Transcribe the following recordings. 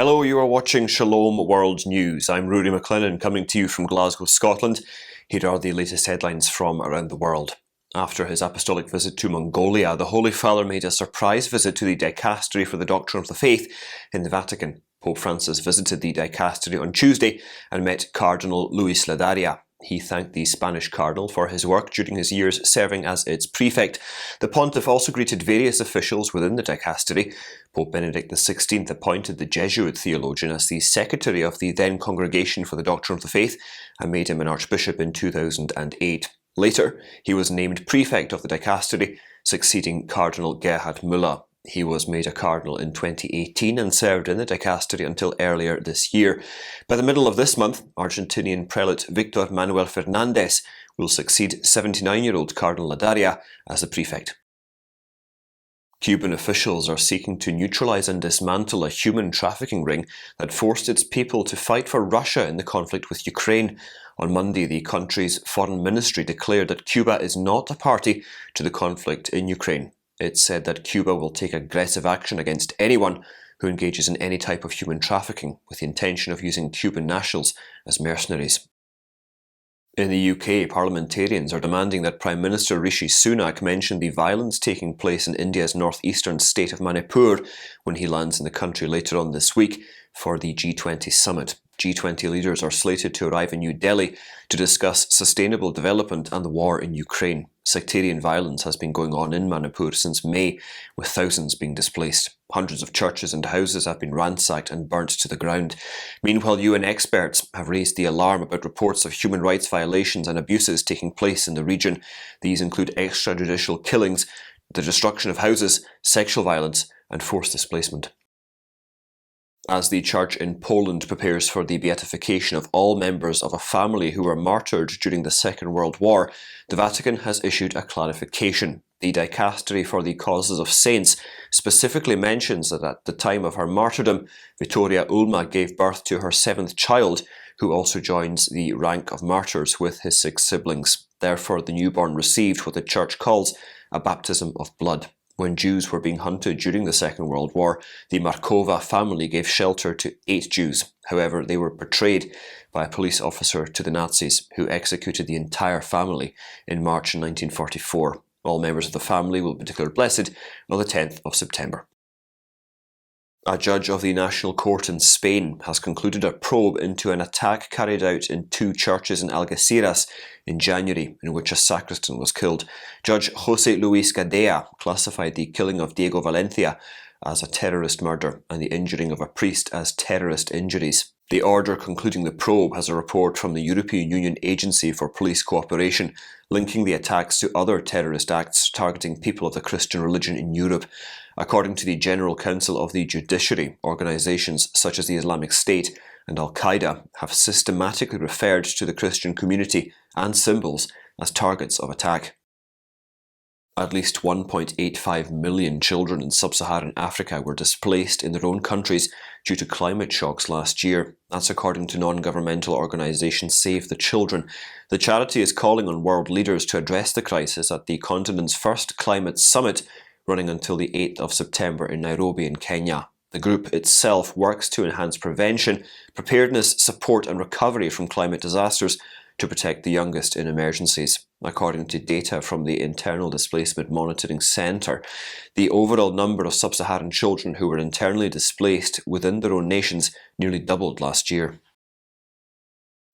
Hello, you are watching Shalom World News. I'm Rudy McLennan coming to you from Glasgow, Scotland. Here are the latest headlines from around the world. After his apostolic visit to Mongolia, the Holy Father made a surprise visit to the Dicastery for the Doctrine of the Faith in the Vatican. Pope Francis visited the Dicastery on Tuesday and met Cardinal Luis Ladaria. He thanked the Spanish cardinal for his work during his years serving as its prefect. The pontiff also greeted various officials within the dicastery. Pope Benedict XVI appointed the Jesuit theologian as the secretary of the then Congregation for the Doctrine of the Faith and made him an archbishop in 2008. Later, he was named prefect of the dicastery, succeeding Cardinal Gerhard Müller. He was made a cardinal in 2018 and served in the dicastery until earlier this year. By the middle of this month, Argentinian prelate Victor Manuel Fernandez will succeed 79-year-old Cardinal Ladaria as the prefect. Cuban officials are seeking to neutralize and dismantle a human trafficking ring that forced its people to fight for Russia in the conflict with Ukraine. On Monday, the country's foreign ministry declared that Cuba is not a party to the conflict in Ukraine. It said that Cuba will take aggressive action against anyone who engages in any type of human trafficking with the intention of using Cuban nationals as mercenaries. In the UK, parliamentarians are demanding that Prime Minister Rishi Sunak mention the violence taking place in India's northeastern state of Manipur when he lands in the country later on this week for the G20 Summit. G20 leaders are slated to arrive in New Delhi to discuss sustainable development and the war in Ukraine. Sectarian violence has been going on in Manipur since May, with thousands being displaced. Hundreds of churches and houses have been ransacked and burnt to the ground. Meanwhile, UN experts have raised the alarm about reports of human rights violations and abuses taking place in the region. These include extrajudicial killings, the destruction of houses, sexual violence, and forced displacement. As the Church in Poland prepares for the beatification of all members of a family who were martyred during the Second World War, the Vatican has issued a clarification. The Dicastery for the Causes of Saints specifically mentions that at the time of her martyrdom, Vittoria Ulma gave birth to her seventh child, who also joins the rank of martyrs with his 6 siblings. Therefore, the newborn received what the Church calls a baptism of blood. When Jews were being hunted during the Second World War, the Markova family gave shelter to 8 Jews. However, they were betrayed by a police officer to the Nazis, who executed the entire family in March 1944. All members of the family will be declared blessed on the 10th of September. A judge of the National Court in Spain has concluded a probe into an attack carried out in 2 churches in Algeciras in January, in which a sacristan was killed. Judge José Luis Gadea classified the killing of Diego Valencia as a terrorist murder and the injuring of a priest as terrorist injuries. The order concluding the probe has a report from the European Union Agency for Police Cooperation, linking the attacks to other terrorist acts targeting people of the Christian religion in Europe. According to the General Council of the Judiciary, organisations such as the Islamic State and Al-Qaeda have systematically referred to the Christian community and symbols as targets of attack. At least 1.85 million children in sub-Saharan Africa were displaced in their own countries due to climate shocks last year. That's according to non-governmental organisation Save the Children. The charity is calling on world leaders to address the crisis at the continent's first climate summit, running until the 8th of September in Nairobi in Kenya. The group itself works to enhance prevention, preparedness, support and recovery from climate disasters to protect the youngest in emergencies. According to data from the Internal Displacement Monitoring Centre, the overall number of sub-Saharan children who were internally displaced within their own nations nearly doubled last year.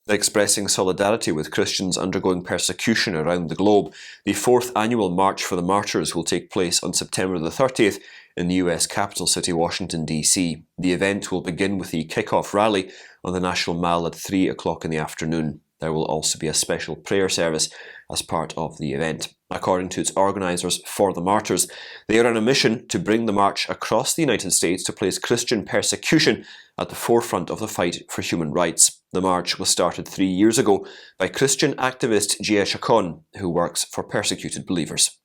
Expressing solidarity with Christians undergoing persecution around the globe, the 4th annual March for the Martyrs will take place on September the 30th in the US capital city, Washington, D.C. The event will begin with the kick-off rally on the National Mall at 3 o'clock in the afternoon. There will also be a special prayer service as part of the event. According to its organisers, For the Martyrs, they are on a mission to bring the march across the United States to place Christian persecution at the forefront of the fight for human rights. The march was started 3 years ago by Christian activist Gia Chacon, who works for persecuted believers.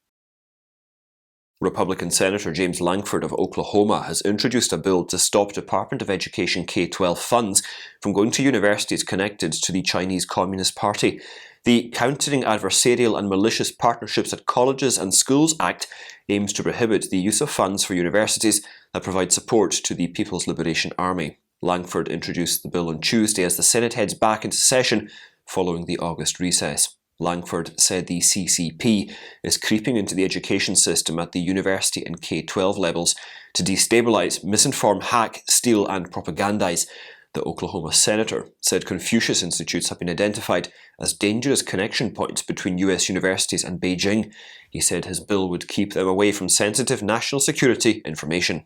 Republican Senator James Lankford of Oklahoma has introduced a bill to stop Department of Education K-12 funds from going to universities connected to the Chinese Communist Party. The Countering Adversarial and Malicious Partnerships at Colleges and Schools Act aims to prohibit the use of funds for universities that provide support to the People's Liberation Army. Lankford introduced the bill on Tuesday as the Senate heads back into session following the August recess. Lankford said the CCP is creeping into the education system at the university and K-12 levels to destabilise, misinform, hack, steal and propagandise. The Oklahoma senator said Confucius Institutes have been identified as dangerous connection points between US universities and Beijing. He said his bill would keep them away from sensitive national security information.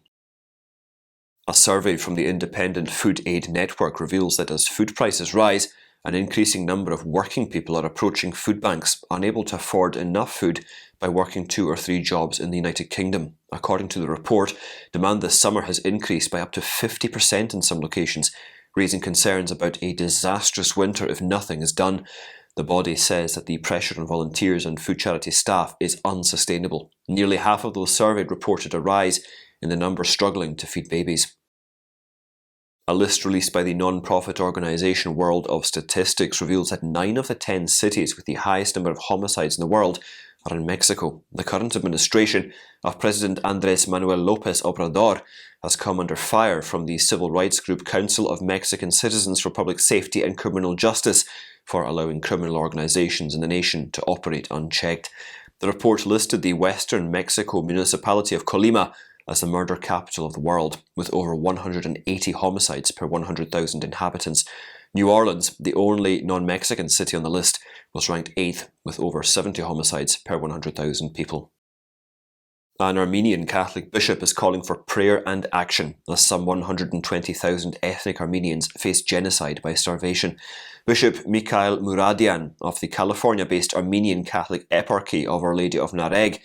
A survey from the Independent Food Aid Network reveals that as food prices rise, an increasing number of working people are approaching food banks, unable to afford enough food by working 2 or 3 jobs in the United Kingdom. According to the report, demand this summer has increased by up to 50% in some locations, raising concerns about a disastrous winter if nothing is done. The body says that the pressure on volunteers and food charity staff is unsustainable. Nearly half of those surveyed reported a rise in the number struggling to feed babies. A list released by the non-profit organisation World of Statistics reveals that 9 of the 10 cities with the highest number of homicides in the world are in Mexico. The current administration of President Andrés Manuel López Obrador has come under fire from the civil rights group Council of Mexican Citizens for Public Safety and Criminal Justice for allowing criminal organisations in the nation to operate unchecked. The report listed the western Mexico municipality of Colima as the murder capital of the world, with over 180 homicides per 100,000 inhabitants. New Orleans, the only non-Mexican city on the list, was ranked 8th with over 70 homicides per 100,000 people. An Armenian Catholic bishop is calling for prayer and action as some 120,000 ethnic Armenians face genocide by starvation. Bishop Mikhail Muradian of the California-based Armenian Catholic Eparchy of Our Lady of Nareg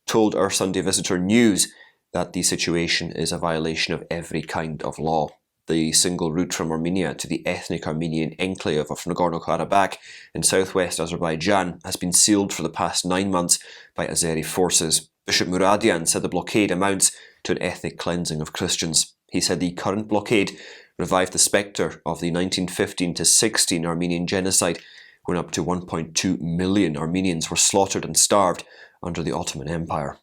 told our Sunday Visitor News that the situation is a violation of every kind of law. The single route from Armenia to the ethnic Armenian enclave of Nagorno-Karabakh in southwest Azerbaijan has been sealed for the past 9 months by Azeri forces. Bishop Muradian said the blockade amounts to an ethnic cleansing of Christians. He said the current blockade revived the spectre of the 1915-16 Armenian genocide, when up to 1.2 million Armenians were slaughtered and starved under the Ottoman Empire.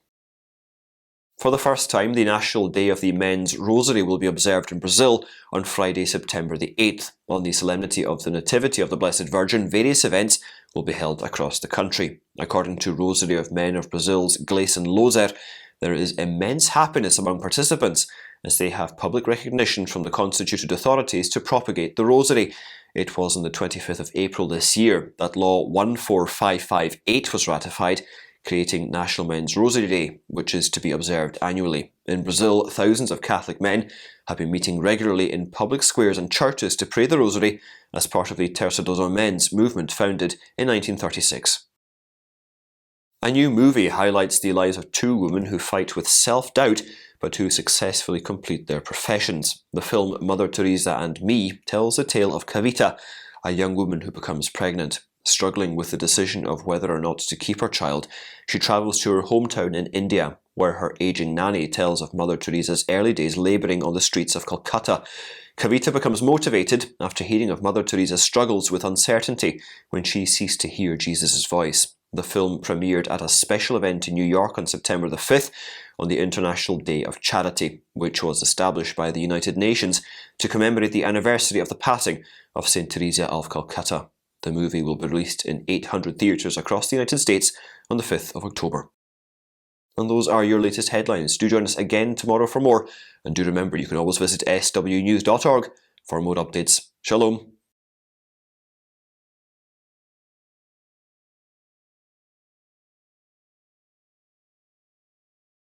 For the first time, the National Day of the Men's Rosary will be observed in Brazil on Friday, September the 8th. On the solemnity of the Nativity of the Blessed Virgin, various events will be held across the country. According to Rosary of Men of Brazil's Gleison Lozer, there is immense happiness among participants as they have public recognition from the constituted authorities to propagate the Rosary. It was on the 25th of April this year that Law 14558 was ratified, creating National Men's Rosary Day, which is to be observed annually. In Brazil, thousands of Catholic men have been meeting regularly in public squares and churches to pray the Rosary as part of the Teresa dos Men's movement founded in 1936. A new movie highlights the lives of 2 women who fight with self-doubt but who successfully complete their professions. The film Mother Teresa and Me tells the tale of Kavita, a young woman who becomes pregnant. Struggling with the decision of whether or not to keep her child, she travels to her hometown in India, where her aging nanny tells of Mother Teresa's early days labouring on the streets of Calcutta. Kavita becomes motivated after hearing of Mother Teresa's struggles with uncertainty when she ceased to hear Jesus' voice. The film premiered at a special event in New York on September the 5th on the International Day of Charity, which was established by the United Nations to commemorate the anniversary of the passing of St. Teresa of Calcutta. The movie will be released in 800 theatres across the United States on the 5th of October. And those are your latest headlines. Do join us again tomorrow for more, and do remember you can always visit swnews.org for more updates. Shalom.